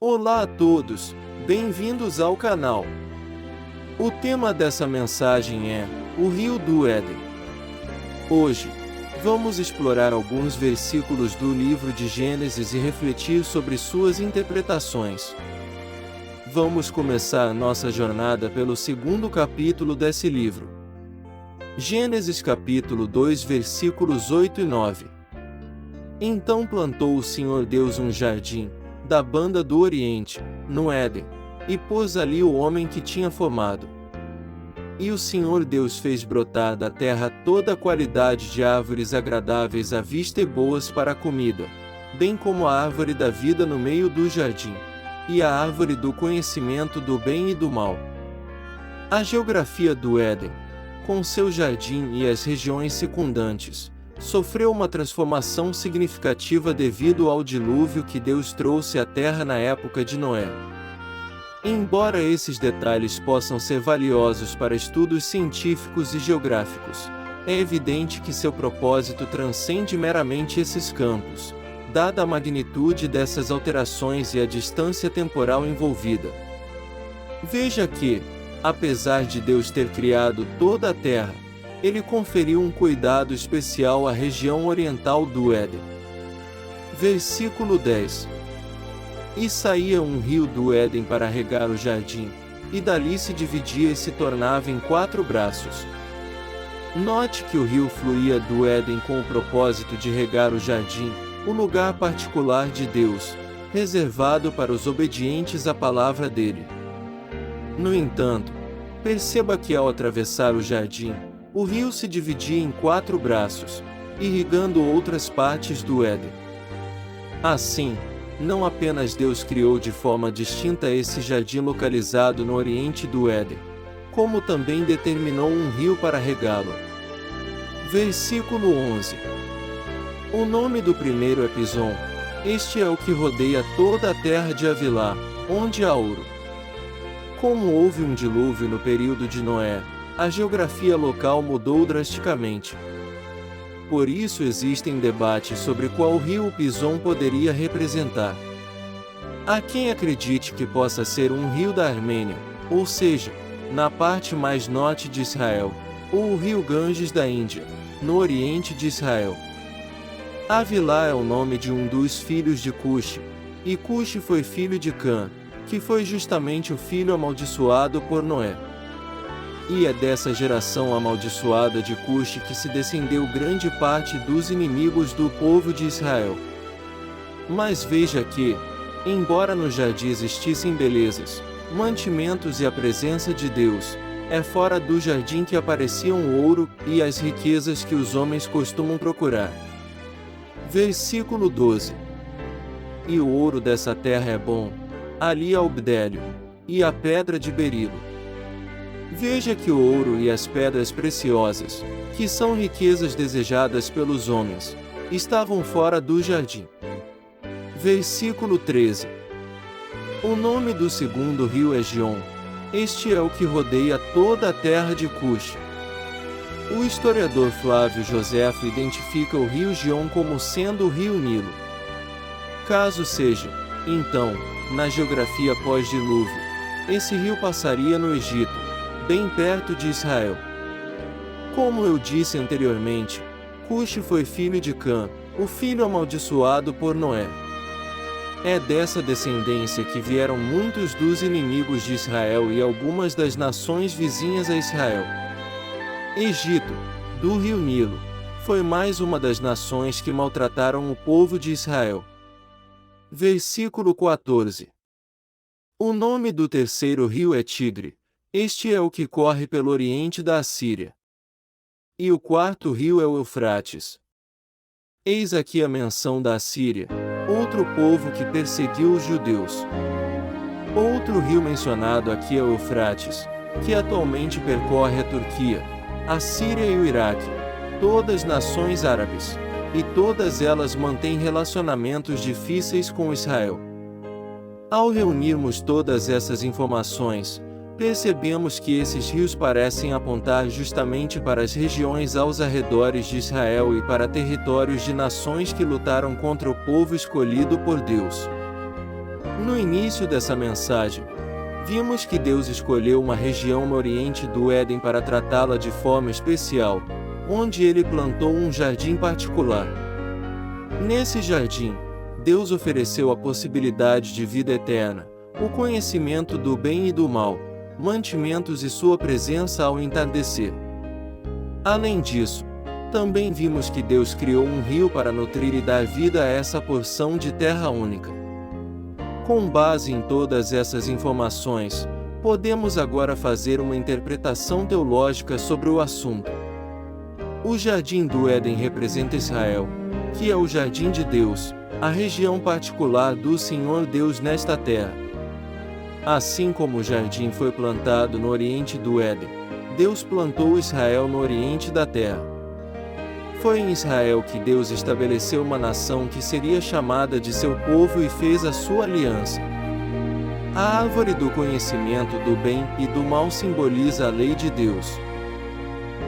Olá a todos, bem-vindos ao canal. O tema dessa mensagem é o Rio do Éden. Hoje, vamos explorar alguns versículos do livro de Gênesis e refletir sobre suas interpretações. Vamos começar nossa jornada pelo segundo capítulo desse livro. Gênesis capítulo 2 versículos 8 e 9. Então plantou o Senhor Deus um jardim, da banda do Oriente, no Éden, e pôs ali o homem que tinha formado. E o Senhor Deus fez brotar da terra toda a qualidade de árvores agradáveis à vista e boas para a comida, bem como a árvore da vida no meio do jardim, e a árvore do conhecimento do bem e do mal. A geografia do Éden, com seu jardim e as regiões circundantes, sofreu uma transformação significativa devido ao dilúvio que Deus trouxe à terra na época de Noé. Embora esses detalhes possam ser valiosos para estudos científicos e geográficos, é evidente que seu propósito transcende meramente esses campos, dada a magnitude dessas alterações e a distância temporal envolvida. Veja que, apesar de Deus ter criado toda a terra, Ele conferiu um cuidado especial à região oriental do Éden. Versículo 10. E saía um rio do Éden para regar o jardim, e dali se dividia e se tornava em 4 braços. Note que o rio fluía do Éden com o propósito de regar o jardim, o lugar particular de Deus, reservado para os obedientes à palavra dele. No entanto, perceba que ao atravessar o jardim, o rio se dividia em 4 braços, irrigando outras partes do Éden. Assim, não apenas Deus criou de forma distinta esse jardim localizado no oriente do Éden, como também determinou um rio para regá-lo. Versículo 11. O nome do primeiro é Pison, este é o que rodeia toda a terra de Havilá, onde há ouro. Como houve um dilúvio no período de Noé, a geografia local mudou drasticamente. Por isso existem debates sobre qual rio o Pison poderia representar. Há quem acredite que possa ser um rio da Armênia, ou seja, na parte mais norte de Israel, ou o rio Ganges da Índia, no oriente de Israel. Havilá é o nome de um dos filhos de Cuxi, e Cuxi foi filho de Cã, que foi justamente o filho amaldiçoado por Noé. E é dessa geração amaldiçoada de Cuxi que se descendeu grande parte dos inimigos do povo de Israel. Mas veja que, embora no jardim existissem belezas, mantimentos e a presença de Deus, é fora do jardim que apareciam o ouro e as riquezas que os homens costumam procurar. Versículo 12. E o ouro dessa terra é bom, ali há o bdélio, e a pedra de berilo. Veja que o ouro e as pedras preciosas, que são riquezas desejadas pelos homens, estavam fora do jardim. Versículo 13. O nome do segundo rio é Gion, este é o que rodeia toda a terra de Cuxi. O historiador Flávio Joséfo identifica o rio Gion como sendo o rio Nilo. Caso seja, então, na geografia pós-dilúvio, esse rio passaria no Egito, bem perto de Israel. Como eu disse anteriormente, Cuxi foi filho de Cã, o filho amaldiçoado por Noé. É dessa descendência que vieram muitos dos inimigos de Israel e algumas das nações vizinhas a Israel. Egito, do rio Nilo, foi mais uma das nações que maltrataram o povo de Israel. Versículo 14. O nome do terceiro rio é Tigre, este é o que corre pelo oriente da Assíria. E o quarto rio é o Eufrates. Eis aqui a menção da Assíria, outro povo que perseguiu os judeus. Outro rio mencionado aqui é o Eufrates, que atualmente percorre a Turquia, a Síria e o Iraque, todas nações árabes, e todas elas mantêm relacionamentos difíceis com Israel. Ao reunirmos todas essas informações, percebemos que esses rios parecem apontar justamente para as regiões aos arredores de Israel e para territórios de nações que lutaram contra o povo escolhido por Deus. No início dessa mensagem, vimos que Deus escolheu uma região no oriente do Éden para tratá-la de forma especial, onde ele plantou um jardim particular. Nesse jardim, Deus ofereceu a possibilidade de vida eterna, o conhecimento do bem e do mal, mantimentos e sua presença ao entardecer. Além disso, também vimos que Deus criou um rio para nutrir e dar vida a essa porção de terra única. Com base em todas essas informações, podemos agora fazer uma interpretação teológica sobre o assunto. O Jardim do Éden representa Israel, que é o jardim de Deus, a região particular do Senhor Deus nesta terra. Assim como o jardim foi plantado no oriente do Éden, Deus plantou Israel no oriente da terra. Foi em Israel que Deus estabeleceu uma nação que seria chamada de seu povo e fez a sua aliança. A árvore do conhecimento do bem e do mal simboliza a lei de Deus.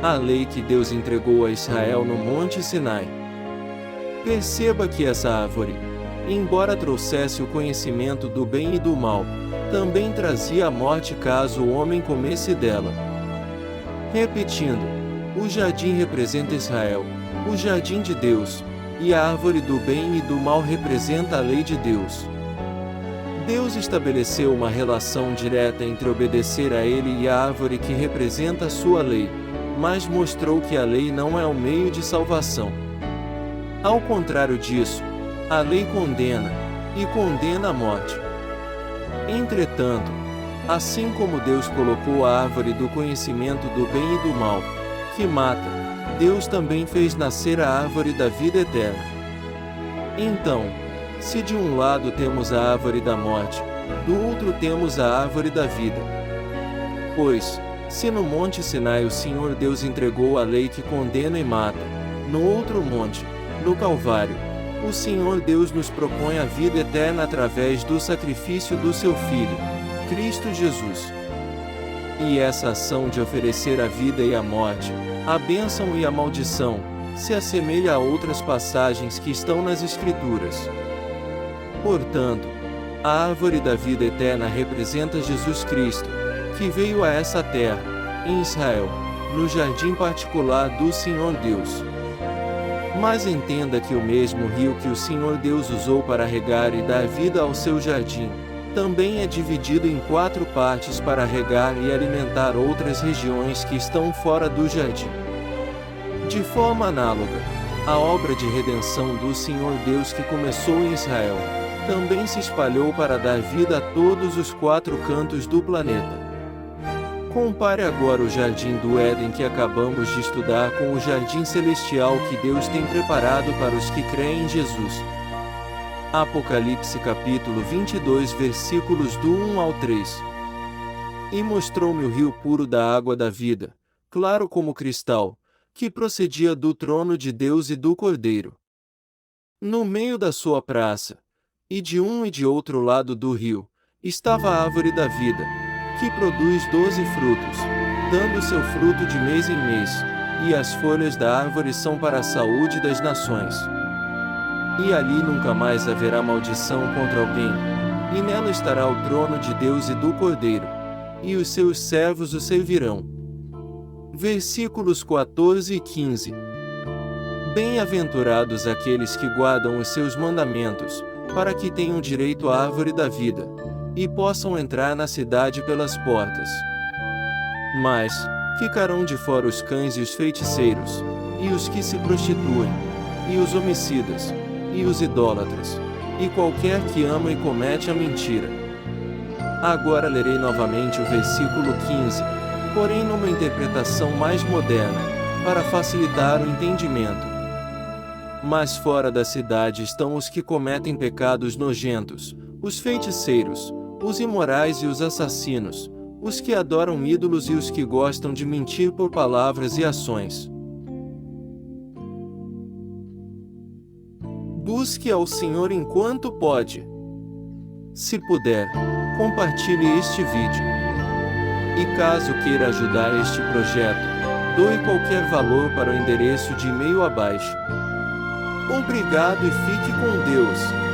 A lei que Deus entregou a Israel no Monte Sinai. Perceba que essa árvore, embora trouxesse o conhecimento do bem e do mal, também trazia a morte caso o homem comesse dela. Repetindo, o jardim representa Israel, o jardim de Deus, e a árvore do bem e do mal representa a lei de Deus. Deus estabeleceu uma relação direta entre obedecer a Ele e a árvore que representa a sua lei, mas mostrou que a lei não é o meio de salvação. Ao contrário disso, a lei condena, e condena a morte. Entretanto, assim como Deus colocou a árvore do conhecimento do bem e do mal, que mata, Deus também fez nascer a árvore da vida eterna. Então, se de um lado temos a árvore da morte, do outro temos a árvore da vida. Pois, se no Monte Sinai o Senhor Deus entregou a lei que condena e mata, no outro monte, no Calvário, o Senhor Deus nos propõe a vida eterna através do sacrifício do seu Filho, Cristo Jesus. E essa ação de oferecer a vida e a morte, a bênção e a maldição, se assemelha a outras passagens que estão nas Escrituras. Portanto, a árvore da vida eterna representa Jesus Cristo, que veio a essa terra, em Israel, no jardim particular do Senhor Deus. Mas entenda que o mesmo rio que o Senhor Deus usou para regar e dar vida ao seu jardim, também é dividido em 4 partes para regar e alimentar outras regiões que estão fora do jardim. De forma análoga, a obra de redenção do Senhor Deus que começou em Israel, também se espalhou para dar vida a todos os 4 cantos do planeta. Compare agora o Jardim do Éden que acabamos de estudar com o Jardim Celestial que Deus tem preparado para os que creem em Jesus. Apocalipse capítulo 22 versículos do 1 ao 3. E mostrou-me o rio puro da água da vida, claro como cristal, que procedia do trono de Deus e do Cordeiro. No meio da sua praça, e de um e de outro lado do rio, estava a árvore da vida, que produz 12 frutos, dando seu fruto de mês em mês, e as folhas da árvore são para a saúde das nações. E ali nunca mais haverá maldição contra alguém, e nela estará o trono de Deus e do Cordeiro, e os seus servos o servirão. Versículos 14 e 15. Bem-aventurados aqueles que guardam os seus mandamentos, para que tenham direito à árvore da vida, e possam entrar na cidade pelas portas. Mas ficarão de fora os cães e os feiticeiros, e os que se prostituem, e os homicidas, e os idólatras, e qualquer que ama e comete a mentira. Agora lerei novamente o versículo 15, porém numa interpretação mais moderna, para facilitar o entendimento. Mas fora da cidade estão os que cometem pecados nojentos, os feiticeiros, os imorais e os assassinos, os que adoram ídolos e os que gostam de mentir por palavras e ações. Busque ao Senhor enquanto pode. Se puder, compartilhe este vídeo. E caso queira ajudar este projeto, doe qualquer valor para o endereço de e-mail abaixo. Obrigado e fique com Deus.